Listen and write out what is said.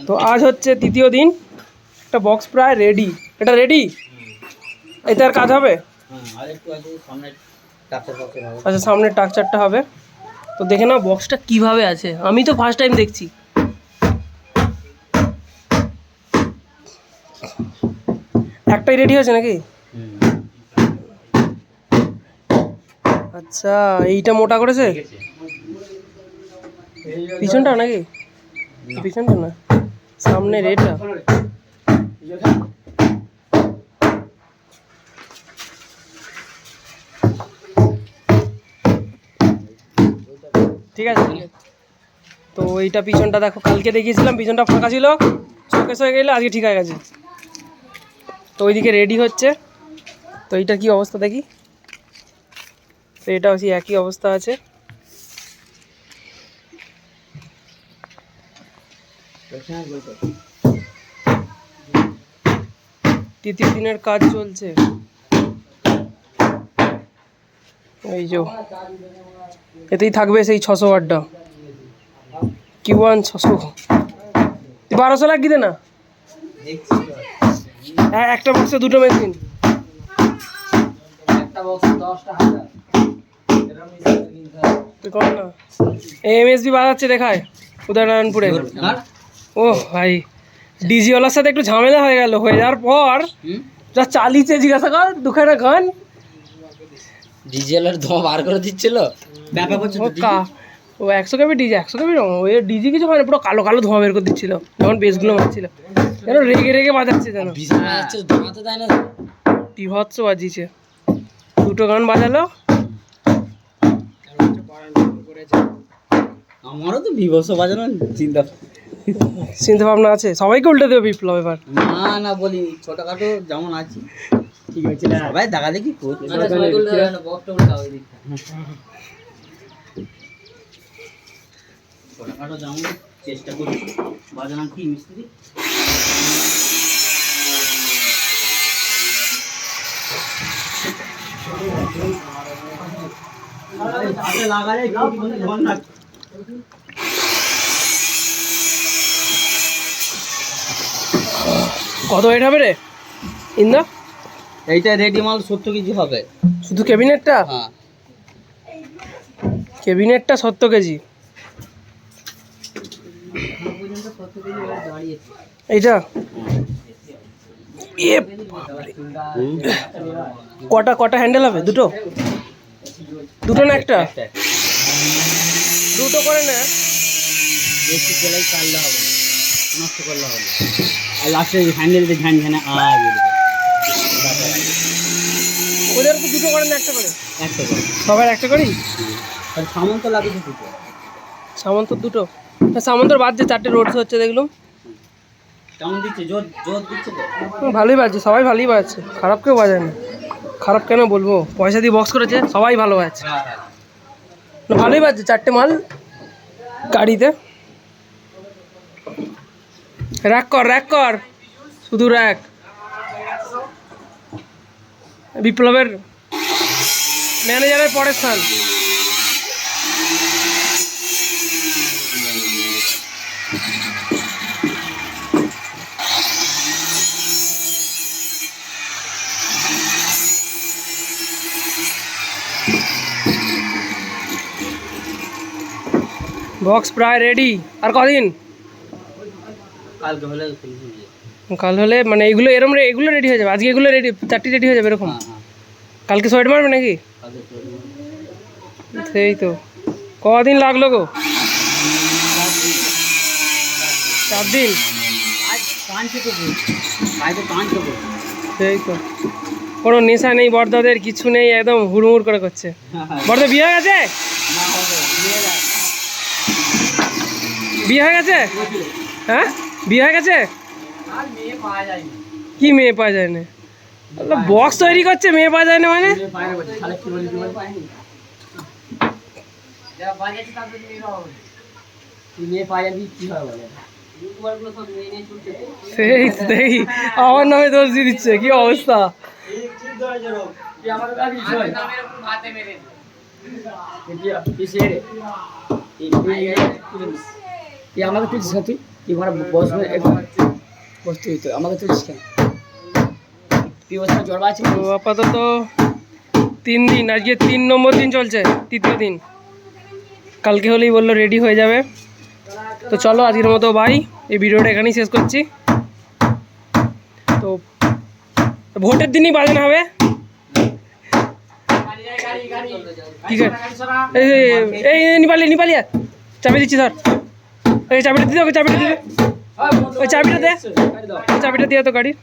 তো আজ হচ্ছে তৃতীয় দিন, একটা বক্স প্রায় রেডি। এটা রেডি, এতে আর কাজ হবে? আচ্ছা, সামনের টাকচারটা হবে। তো দেখে নাও বক্সটা কিভাবে আছে, আমি তো ফার্স্ট টাইম দেখছি। একটাই রেডি হয়েছে নাকি? আচ্ছা, এইটা মোটা করেছে পিছনটা নাকি? পিছনটা না, সামনে রেডটা। ঠিক আছে। তো এইটা পিছনটা দেখো, কালকে দেখিয়েছিলাম পিছনটা ফাঁকা ছিল, শোকেস হয়ে গেলে আজকে ঠিক হয়ে গেছে। তো ওইদিকে রেডি হচ্ছে। তো এইটা কি অবস্থা দেখি। তো এটা হচ্ছে একই অবস্থা আছে। তৃতীয় দিনের কাজ চলছে। এই যে এতেই থাকবে সেই 600 ওয়াটটা, Q1 600। 1200 লাগিয়ে দে না, একটা বক্সে দুটো মেশিন। এমএসবি বাজাচ্ছে দেখায় উদয়নারায়ণপুরে। ও ভাই, ডিজিওয়ালার সাথে একটু ঝামেলা হয়ে গেল, হয়ে যাওয়ার পর যা চালিয়েছে জিজ্ঞাসা কর দুখানা গান। ডিজিওয়ালার ধোঁয়া বার করে দিচ্ছিল, ব্যাপার হচ্ছে ও 100 কেবি ডিজি, 100 কেবি ওই ডিজি কিছু মানে পুরো কালো কালো ধোঁয়া বের করে দিচ্ছিল যখন বেসগুলো মারছিল। যেন রেগে রেগে বাজাচ্ছে, যেন ধোঁয়াতে দেয় না, বিভৎস বাজিয়েছে। দুটো গান বাজালো। আমারও তো বিভৎস বাজানো চিন্তা ভাবনা আছে, সবাইকে উল্টে দেবে বিপ্লব এবার। না না বলি, ছোটখাটো যেমন আছি ঠিক আছে, সবাই দেখা দেখি ছোটখাটো যেমন চেষ্টা করি বাজানোর। কি মিস্ত্রি কত ওয়েট হবে রে ইন্দা? এইটা রেডি মাল 70 কেজি হবে শুধু ক্যাবিনেটটা? হ্যাঁ, ক্যাবিনেটটা 70 কেজি। এইটা কটা কটা হ্যান্ডেল হবে? দুটো? দুটো না একটা? দুটো করে না, বেশি চলাই চাললে হবে, নষ্ট করলে হবে। আর লাস্টে হ্যান্ডেলটা ঝ্যান ঝ্যানে ওদের তো দুটো করে না একটা করে? একটা করে, সবার একটা করেই। আর সামন্ত লাগছে দুটো। সামন্ত দুটো? সামন্তর বাদ যে 4টে রোডস হচ্ছে দেখলাম। কেমন দিচ্ছে? জোর জোর দিচ্ছে তো? ভালোই বাজছে, সবাই ভালোই বাজছে, খারাপ কেউ বাজায় না। খারাপ কেন বলবো, পয়সা দিয়ে বক্স করেছে, সবাই ভালো বাজছে। না ভালোই বাজছে, 4টে মাল গাড়িতে। র্যাক কর, র্যাক কর, শুধু র্যাক। বিপ্লবের ম্যানেজারের পরের স্থান। বক্স প্রায় রেডি। আর কদিন? কালকে হলে কাল হলে মানে এগুলো এরম এগুলো রেডি হয়ে যাবে। আজকে এগুলো রেডি, 4টি রেডি হয়ে যাবে এরকম। কালকে সোয়েট মারবে নাকি? সেই তো, কদিন লাগলো গো? 4 দিন। সেই তো, কোনো নেশা নেই বর্দাদের, কিছু নেই, একদম হুড়মুড় করে করছে। বর্দা বিয়ে হয়ে গেছে? বিয়ে হয়ে গেছে? হ্যাঁ বিয়ে হয়ে গেছে? কি মেয়ে পাওয়া যায় না? বক্স তৈরি করছে, মেয়ে পাওয়া যায় না মানে? সেই দেখি আমার নামে দোষ দিয়ে দিচ্ছে, কি অবস্থা। এই আমাকে তুলছিস কেন তুই? ওখানে বসবে বসতে হইতো, আমাকে তুলছিস কেন? তুই ওখানে জ্বর আছে? তো আপাতত 3 দিন, আজকে 3 নম্বর দিন চলছে, তৃতীয় দিন। কালকে হলেই বললো রেডি হয়ে যাবে। তো চলো আজকের মতো বাই, এই ভিডিওটা এখানেই শেষ করছি। তো ভোটের দিনই বাজানো হবে। ঠিক আছে, এই নিপালিয়া চাবি দিচ্ছি ধর, এই চাবিটা দিতে, ওকে চাবিটা দিতে, ওই চাবিটা দে, চাবিটা দিয়ে তো গাড়ির।